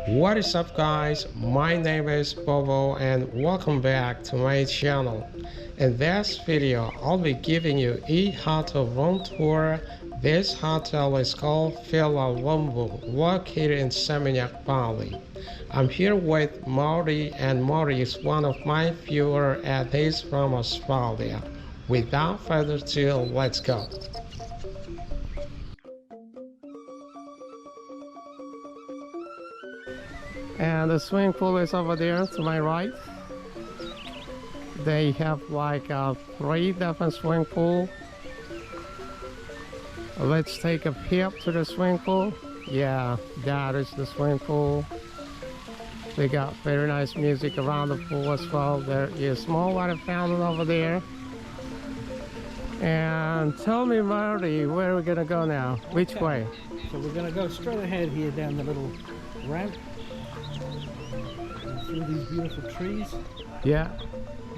What is up guys, my name is Bobo and welcome back to my channel. In this video I'll be giving you a hotel room tour. This hotel is called Villa Lumbung, located in Seminyak, Bali. I'm here with Marty, and Marty is one of my viewers and he's from Australia. Without further ado, let's go. And the swimming pool is over there to my right. They have like 3 different swimming pools. Let's take a peep to the swimming pool. Yeah, that is the swimming pool. They got very nice music around the pool as well. There is a small water fountain over there. And tell me, Marty, where are we gonna go now? Which way? So we're gonna go straight ahead here down the little ramp through these beautiful trees. Yeah.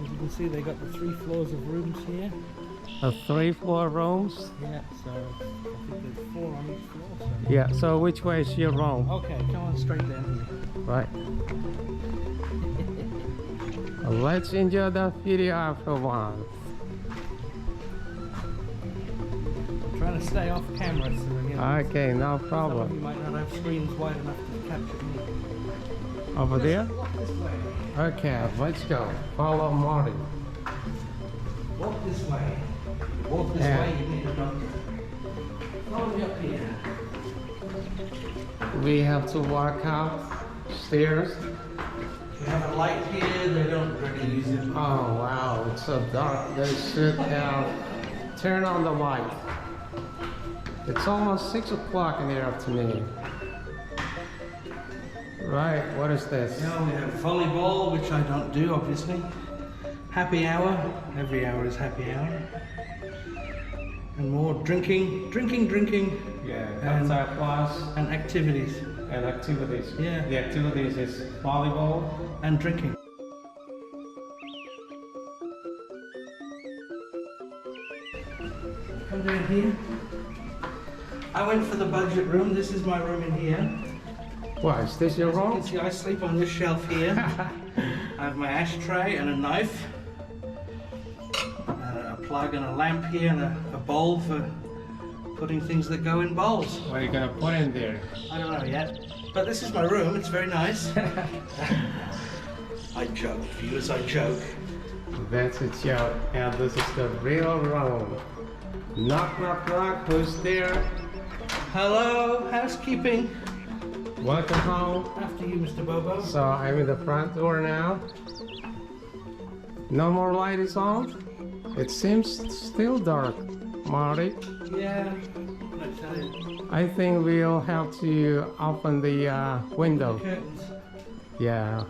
As you can see, they got the 3 floors of rooms here. 3-floor rooms? Yeah, so I think there's 4 on each floor. So. Yeah, so which way is your room? Okay, come on straight down here. Right. Let's enjoy the video afterwards. I'm trying to stay off camera so again. Okay, no Some problem. of you might not have screens wide enough to capture me. Over there? Walk this way. Okay, let's go. Follow Marty. Walk this way. Walk this way, you need a doctor. Follow me up here. We have to walk up stairs. We have a light here, they don't really use it. Oh wow, it's so dark. They should have turned on the light. It's almost 6 o'clock in the afternoon. Right, what is this? Now we have volleyball, which I don't do, obviously. Happy hour. Every hour is happy hour. And more drinking. Yeah, and outside class and activities. and activities. Yeah. The activities is volleyball. And drinking. Come down here. I went for the budget room. This is my room in here. What, is this your As you room? can see, I sleep on this shelf here. I have my ashtray and a knife. A plug and a lamp here and a bowl for putting things that go in bowls. What are you gonna put in there? I don't know yet. But this is my room. It's very nice. I joke, viewers, I joke. That's a joke, and this is the real room. Knock, knock, knock, who's there? Hello, housekeeping. Welcome home. After you, Mr. Bobo. So I'm in the front door now. No more light is on. It seems still dark, Marty. Yeah, I tell you. I think we'll have to open the window. Curtains. Yeah.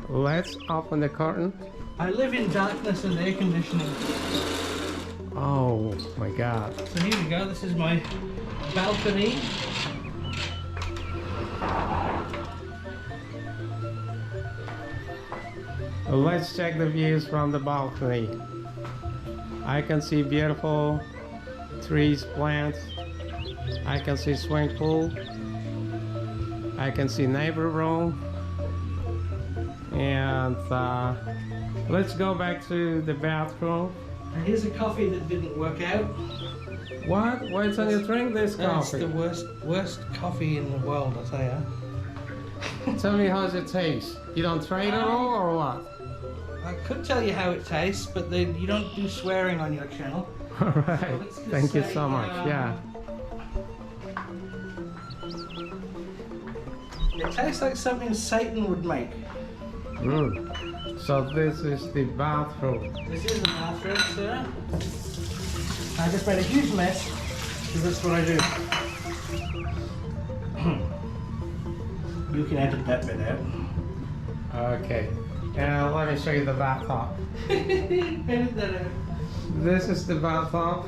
Let's open the curtain. I live in darkness and air conditioning. Oh my God. So here we go. This is my balcony. Let's check the views from the balcony. I can see beautiful trees, plants. I can see swimming pool. I can see neighbor room. And let's go back to the bathroom. And here's a coffee that didn't work out. What? Why don't you drink this That's coffee? the worst coffee in the world, I tell you. Tell me how's it taste. You don't trade at all or what? I could tell you how it tastes, but you don't do swearing on your channel. All right. So let's just Thank you say, so much. Yeah. It tastes like something Satan would make. So this is the bathroom. This is the bathroom, sir. I just made a huge mess, because that's what I do. You can edit that bit out. Okay. And let me show you the bathtub. Edit that out. This is the bathtub.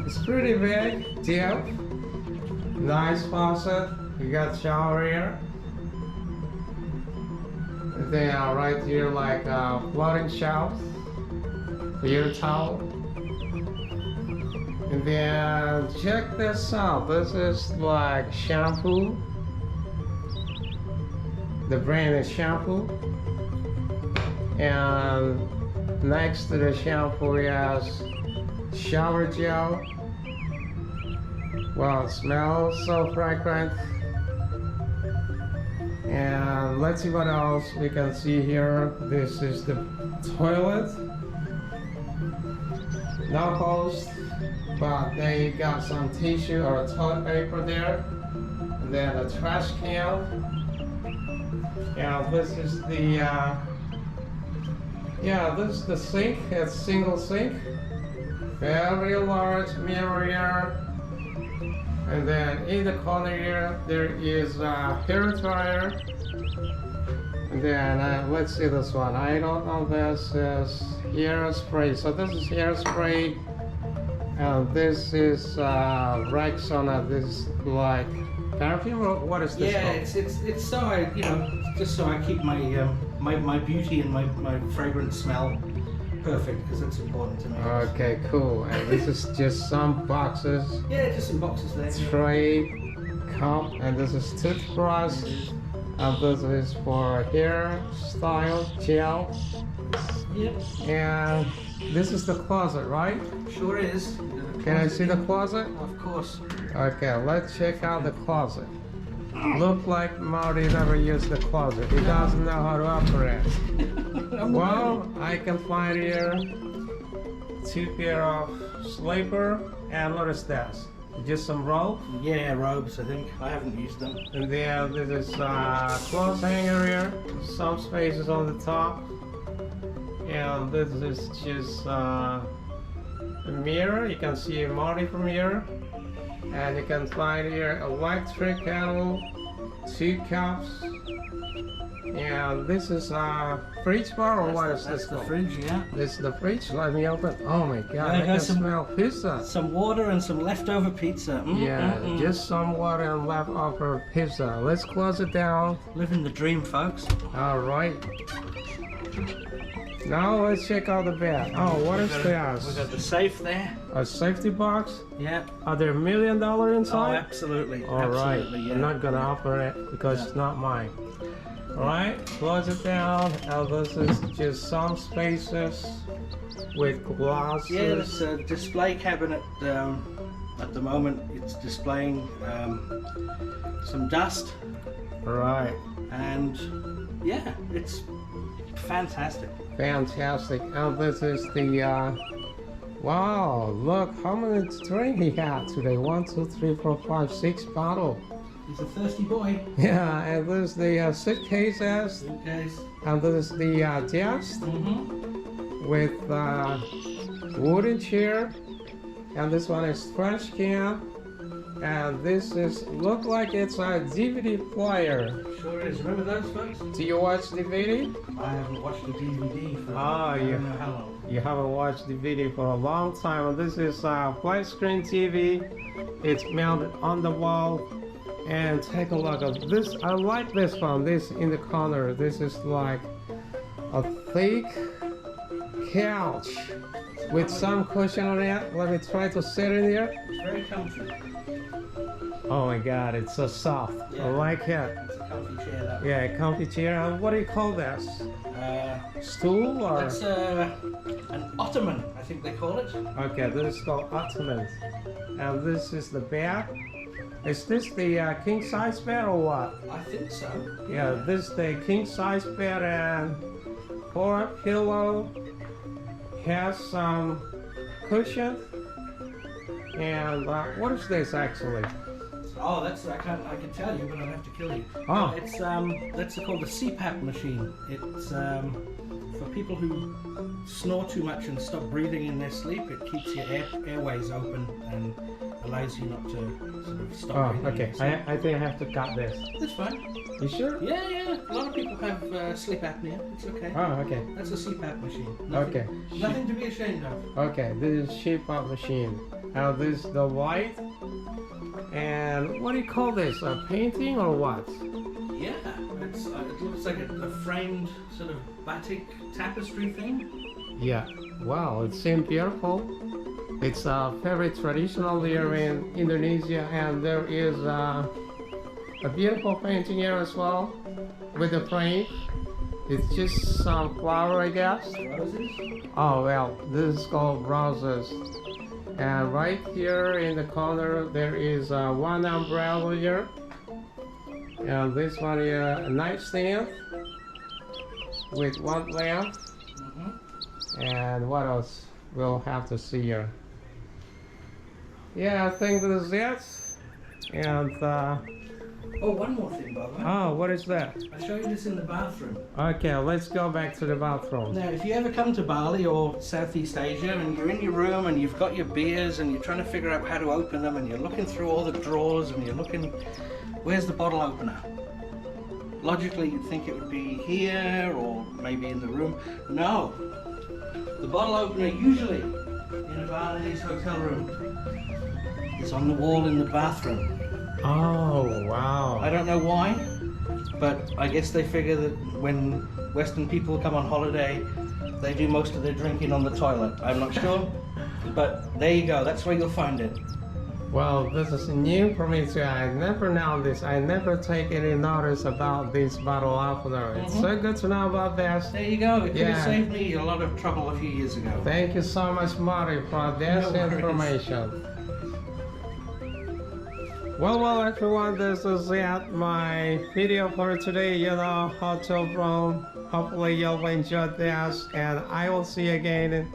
It's pretty big, deep. Nice faucet. You got shower here. And then right here like floating shelf for your towel. And then check this out. This is like shampoo. The brand is shampoo. And next to the shampoo is shower gel. Wow, it smells so fragrant. And let's see what else we can see here. This is the toilet. No hose, but they got some tissue or toilet paper there. And then a trash can. And this is the this is the sink. It's single sink. Very large mirror here. And then in the corner here, there is a hair dryer. And then let's see this one. I don't know, this is hairspray. So this is hairspray. And this is Rexona. This is like perfume, or what is this? Yeah, called? it's so I just so I keep my my beauty and my fragrance smell perfect, because it's important to me. Okay, cool. And this is just some boxes. Yeah, just some boxes there. Tray, cup, and this is toothbrush. And this is for hairstyle gel. Yep. And this is the closet, right? Sure is. Can I see the closet? Of course. Okay, let's check out the closet. Look like Marty never used the closet. He doesn't know how to operate. Well, I can find here 2 pair of sleeper, and what is this? Just some rope? Yeah, robes, I think. I haven't used them. And then this is clothes hanger here. Some spaces on the top. And this is just a mirror. You can see Marty from here. And you can find here electric kettle, 2 cups. And this is a fridge bar, or what is this? That's the fridge, yeah. This is the fridge. Let me open. Oh my god, I can smell pizza. Some water and some leftover pizza. Yeah, just some water and leftover pizza. Let's close it down. Living the dream, folks. All right. Now let's check out the bed. Oh, what is this? We got the safe there. A safety box? Yeah. Are there $1 million inside? Oh, absolutely. All right. Absolutely, yeah. I'm not gonna operate because it's not mine. All right, close it down. And this is just some spaces with glasses. Yeah, it's a display cabinet. At the moment, it's displaying some dust. All right. And yeah, it's fantastic. Fantastic. And this is the wow, look how many drinks he had today. 1, 2, 3, 4, 5, 6 bottles. He's a thirsty boy. Yeah, and this is the suitcases. Suitcase. And this is the desk with wooden chair. And this one is trash can. And this is look like it's a DVD player. Sure is. Remember those folks? Do you watch DVD? I haven't watched a DVD for I don't know how long. You haven't watched DVD for a long time. And this is a flat screen TV. It's mounted on the wall. And take a look at this. I like this one. This in the corner. This is like a thick couch with some cushion on it. Let me try to sit in here. It's very comfy. Oh my god, it's so soft. Yeah. I like it. It's a comfy chair, that. Yeah, a comfy chair. And what do you call this? Stool or? That's an ottoman, I think they call it. Okay, this is called ottoman. And this is the bed. Is this the king size bed or what? I think so. Yeah, this is the king size bed, and for a pillow has some cushion. And what is this actually? Oh, that's I can tell you, but I'd have to kill you. Oh. It's that's called a CPAP machine. It's for people who snore too much and stop breathing in their sleep. It keeps your airways open and allows you not to sort of stop breathing. Oh, okay. in your sleep. I think I have to cut this. That's fine. You sure? Yeah, yeah. A lot of people have sleep apnea. It's okay. Oh, okay. That's a CPAP machine. Okay. Nothing to be ashamed of. Okay, this is CPAP machine. And this is the light. And what do you call this? A painting or what? Yeah, it looks like a framed sort of batik tapestry thing. Yeah. Wow, it seems beautiful. It's very traditional here in Indonesia, and there is A beautiful painting here as well with the frame. It's just some flower, I guess. Roses? Oh well, this is called roses. And right here in the corner there is one umbrella here. And this one here, a nightstand with one lamp. And what else we'll have to see here? Yeah, I think this is it. And Oh, one more thing, by the way. oh, what is that? I'll show you this in the bathroom. Okay, let's go back to the bathroom. Now, if you ever come to Bali or Southeast Asia and you're in your room and you've got your beers and you're trying to figure out how to open them and you're looking through all the drawers and you're looking, where's the bottle opener? Logically, you'd think it would be here or maybe in the room. No. The bottle opener usually in a Balinese hotel room is on the wall in the bathroom. Oh, wow. I don't know why, but I guess they figure that when Western people come on holiday, they do most of their drinking on the toilet. I'm not sure, but there you go. That's where you'll find it. Well, this is new for me too. I never know this. I never take any notice about this bottle opener. It's so good to know about this. There you go. It could have Yeah. saved me a lot of trouble a few years ago. Thank you so much, Marty, for this No worries. information. Well, everyone, this is it. My video for today, hotel room. Hopefully you'll enjoy this, and I will see you again.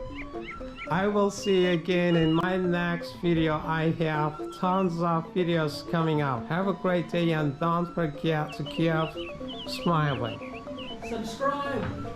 In my next video. I have tons of videos coming up. Have a great day, and don't forget to keep smiling. Subscribe.